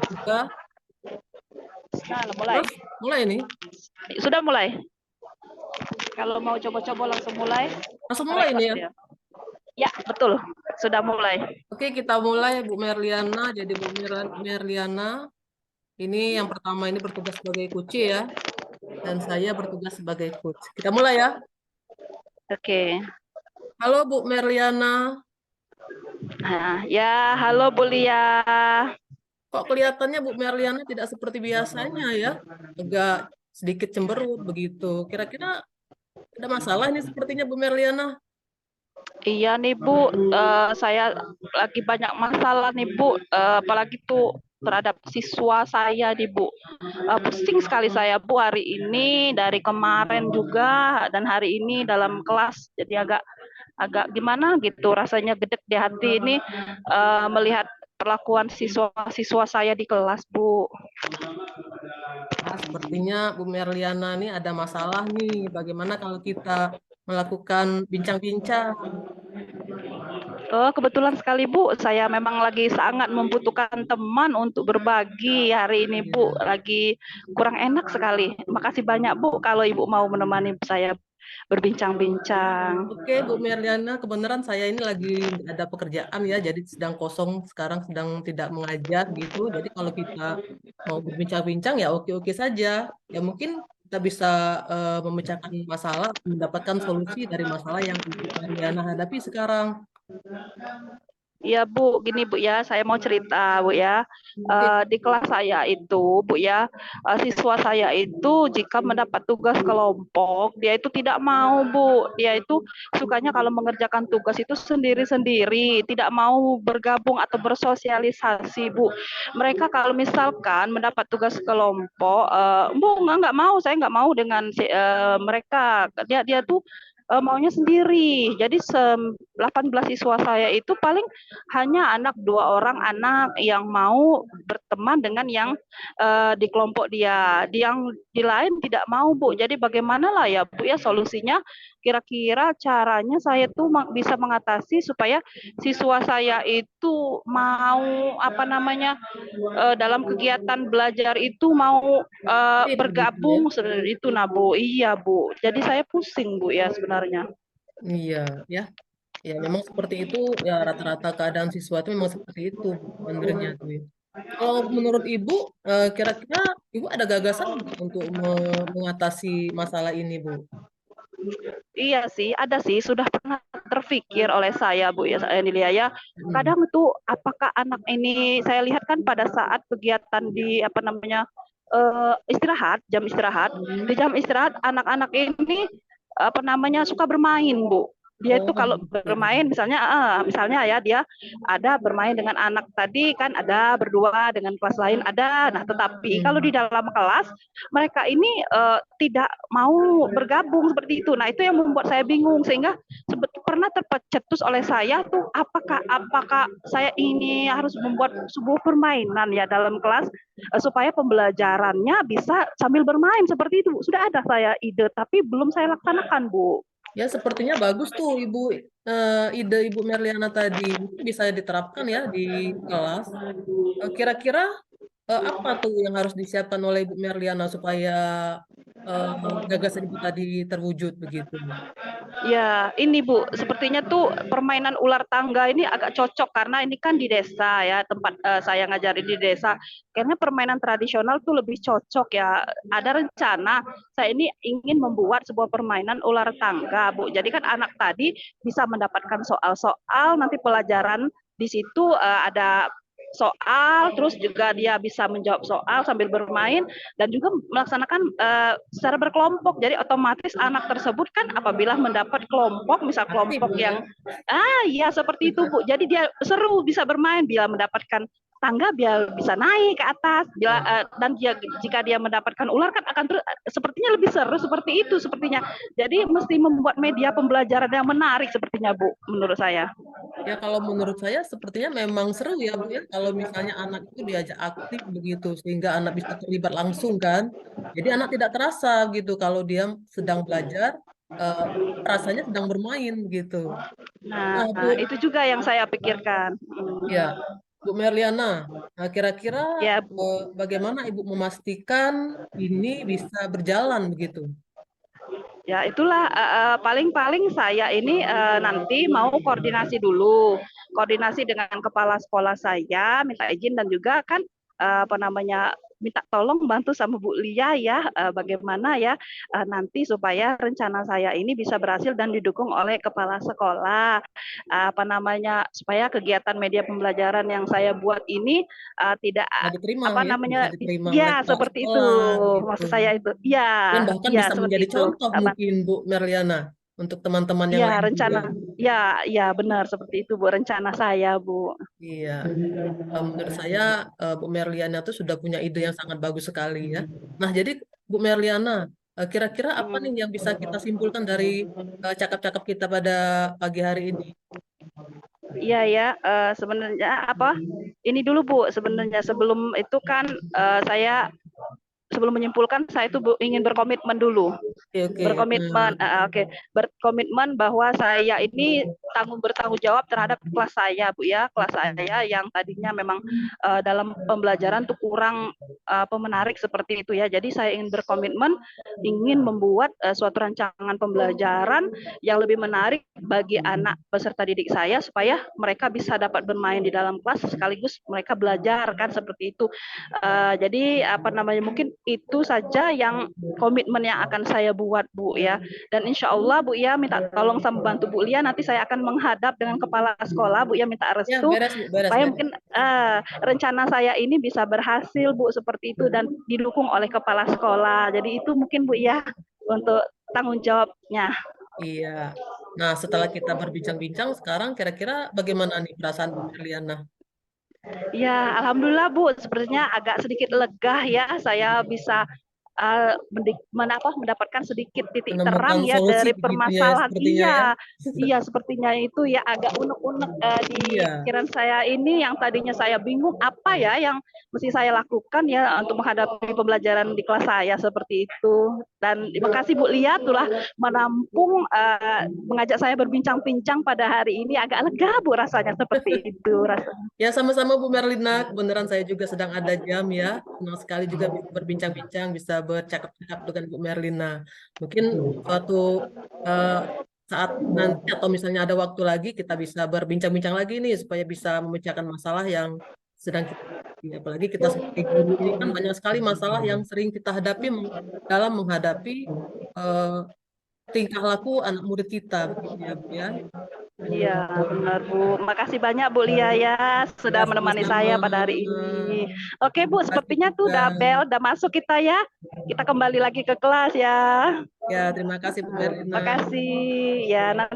Buka. Nah, mulai. Terus mulai nih. Sudah mulai. Kalau mau coba-coba langsung mulai. Langsung mulai nih ya. Ya, betul. Sudah mulai. Oke, kita mulai Bu Merliana. Jadi Bu Merliana, ini yang pertama ini bertugas sebagai coach ya. Dan saya bertugas sebagai coach. Kita mulai ya. Oke. Halo Bu Merliana. Nah, ya, halo Bu Lia. Kok kelihatannya Bu Merliana tidak seperti biasanya ya? Agak sedikit cemberut begitu. Kira-kira ada masalah ini sepertinya Bu Merliana. Iya nih Bu, saya lagi banyak masalah nih Bu, apalagi tuh terhadap siswa saya nih Bu. Pusing sekali saya Bu hari ini, dari kemarin juga dan hari ini dalam kelas, jadi agak agak gimana gitu rasanya, gedek di hati ini melihat perlakuan siswa-siswa saya di kelas Bu. Nah, sepertinya Bu Merliana ini ada masalah nih. Bagaimana kalau kita melakukan bincang-bincang? Oh, kebetulan sekali Bu, saya memang lagi sangat membutuhkan teman untuk berbagi hari ini Bu, lagi kurang enak sekali. Makasih banyak Bu kalau Ibu mau menemani saya berbincang-bincang. Oke, Bu Merliana, kebenaran saya ini lagi nggak ada pekerjaan ya, jadi sedang kosong sekarang, sedang tidak mengajar gitu. Jadi kalau kita mau berbincang-bincang ya oke-oke saja. Ya mungkin kita bisa memecahkan masalah, mendapatkan solusi dari masalah yang Ibu Merliana hadapi sekarang. Iya Bu, gini Bu ya, saya mau cerita Bu ya. Oke, Di kelas saya itu Bu ya, siswa saya itu jika mendapat tugas kelompok, dia itu tidak mau Bu. Dia itu sukanya kalau mengerjakan tugas itu sendiri-sendiri, tidak mau bergabung atau bersosialisasi Bu. Mereka kalau misalkan mendapat tugas kelompok, Bu nggak mau, saya nggak mau dengan mereka. Dia tuh maunya sendiri. Jadi 18 siswa saya itu paling hanya dua orang anak yang mau berteman dengan yang di kelompok dia. Yang di lain tidak mau, Bu. Jadi bagaimana lah ya, Bu ya solusinya? Kira-kira caranya saya tuh bisa mengatasi supaya siswa saya itu mau apa namanya dalam kegiatan belajar itu mau begitu ya. bergabung itu nah Bu. Iya Bu. Jadi saya pusing Bu ya sebenarnya. Iya, ya. Ya, memang seperti itu ya rata-rata keadaan siswa itu memang seperti itu sebenarnya tuh ya. Kalau menurut Ibu, kira-kira Ibu ada gagasan nggak untuk mengatasi masalah ini, Bu? Iya sih, ada sih, sudah pernah terfikir oleh saya, Bu ya, saya Nilia ya. Hmm. Kadang itu apakah anak ini saya lihat kan pada saat kegiatan di apa namanya istirahat, jam istirahat, di Hmm. jam istirahat anak-anak ini apa namanya suka bermain, Bu. Dia Oh, itu kalau gitu. bermain misalnya ya dia ada bermain dengan anak tadi kan ada berdua dengan kelas lain ada. Nah, tetapi kalau di Hmm. dalam kelas mereka ini tidak mau bergabung seperti itu. Nah, itu yang membuat saya bingung sehingga pernah tercetus oleh saya tuh apakah saya ini harus membuat sebuah permainan ya dalam kelas supaya pembelajarannya bisa sambil bermain seperti itu. Sudah ada saya ide tapi belum saya laksanakan, Bu. Ya, sepertinya bagus tuh Ibu, ide Ibu Merliana tadi. Mungkin bisa diterapkan ya di kelas. Kira-kira apa tuh yang harus disiapkan oleh Ibu Merliana supaya eh, gagasan Ibu tadi terwujud begitu? Ya, ini Bu, sepertinya tuh permainan ular tangga ini agak cocok karena ini kan di desa ya, tempat saya ngajarin di desa. Kayaknya permainan tradisional tuh lebih cocok ya. Ada rencana saya ini ingin membuat sebuah permainan ular tangga, Bu. Jadi kan anak tadi bisa mendapatkan soal-soal, nanti pelajaran di situ ada soal, terus juga dia bisa menjawab soal sambil bermain dan juga melaksanakan secara berkelompok. Jadi otomatis anak tersebut kan apabila mendapat kelompok, misal Aktif kelompok ya. yang ya seperti itu Bu. Jadi dia seru bisa bermain bila mendapatkan tangga biar bisa naik ke atas bila, dan jika dia mendapatkan ular kan akan sepertinya lebih seru seperti itu sepertinya. Jadi mesti membuat media pembelajaran yang menarik sepertinya Bu menurut saya. Ya, kalau menurut saya sepertinya memang seru ya, Bu ya. Kalau misalnya anak itu diajak aktif begitu, sehingga anak bisa terlibat langsung kan. Jadi anak tidak terasa gitu kalau dia sedang belajar, eh, rasanya sedang bermain gitu. Nah, Nah, Bu, itu juga yang saya pikirkan. ya. Bu Merliana, kira-kira Ya, Bu. bagaimana Ibu memastikan ini bisa berjalan begitu? Ya, itulah paling-paling saya ini nanti mau koordinasi dulu, koordinasi dengan kepala sekolah saya, minta izin dan juga kan apa namanya minta tolong bantu sama Bu Lia ya, bagaimana ya nanti supaya rencana saya ini bisa berhasil dan didukung oleh kepala sekolah, apa namanya supaya kegiatan media pembelajaran yang saya buat ini tidak Bisa diterima apa ya, bisa namanya diterima oleh ya kepala seperti itu sekolah gitu. maksud saya itu Dan ya bahkan ya bisa menjadi seperti itu. contoh mungkin Bu Merliana untuk teman-teman yang Ya, lain juga. rencana. Ya, ya benar seperti itu, Bu. Rencana saya, Bu. Iya, menurut saya Bu Merliana itu sudah punya ide yang sangat bagus sekali ya. Nah, jadi Bu Merliana, kira-kira apa nih Hmm. yang bisa kita simpulkan dari cakap-cakap kita pada pagi hari ini? Iya ya, sebenarnya apa? Ini dulu Bu, sebenarnya sebelum itu kan saya sebelum menyimpulkan saya itu ingin berkomitmen dulu. Oke, oke. Berkomitmen oke, berkomitmen bahwa saya ini bertanggung jawab terhadap kelas saya Bu ya, kelas saya yang tadinya memang dalam pembelajaran tuh kurang menarik seperti itu ya. Jadi saya ingin berkomitmen ingin membuat suatu rancangan pembelajaran yang lebih menarik bagi anak peserta didik saya supaya mereka bisa dapat bermain di dalam kelas sekaligus mereka belajar kan seperti itu. Jadi apa namanya mungkin itu saja yang komitmen yang akan saya buat Bu ya. Dan insya Allah Bu ya minta tolong sama bantu Bu Lia nanti saya akan menghadap dengan kepala sekolah Bu ya minta Ya, restu beres Bu, beres, supaya beres. mungkin rencana saya ini bisa berhasil Bu seperti itu dan didukung oleh kepala sekolah. Jadi itu mungkin Bu ya untuk tanggung jawabnya. Iya. Nah, setelah kita berbincang-bincang, sekarang kira-kira bagaimana nih perasaan Bu Merliana? Ya, alhamdulillah Bu, sepertinya agak sedikit lega ya saya bisa mendapatkan sedikit titik Menemukan terang ya solusi dari begitunya ya, permasalahan. sepertinya ya. Iya, iya sepertinya itu ya agak unek-unek di Iya. pikiran saya ini yang tadinya saya bingung apa ya yang mesti saya lakukan ya untuk menghadapi pembelajaran di kelas saya seperti itu. Dan terima kasih Bu Lia telah menampung mengajak saya berbincang-bincang pada hari ini agak lega Bu rasanya seperti itu rasanya. Ya, sama-sama Bu Merlina. Kebenaran saya juga sedang ada jam ya. Senang sekali juga bisa berbincang-bincang, bisa bercakap-cakap dengan Bu Merlina. Mungkin suatu eh, saat nanti atau misalnya ada waktu lagi kita bisa berbincang-bincang lagi nih supaya bisa memecahkan masalah yang sedang kita hadapi. Apalagi kita sebagai guru ini kan banyak sekali masalah yang sering kita hadapi dalam menghadapi eh, tingkah laku anak murid kita, begitu ya Bu ya. Iya, benar Bu. Makasih banyak Bu Lia ya Ya, sudah menemani sama-sama. saya pada hari ini. Oke Bu, Kasih sepertinya tuh juga. udah bel, udah masuk kita ya. Kita kembali lagi ke kelas ya. Ya, terima kasih Bu Merlina. Makasih ya nanti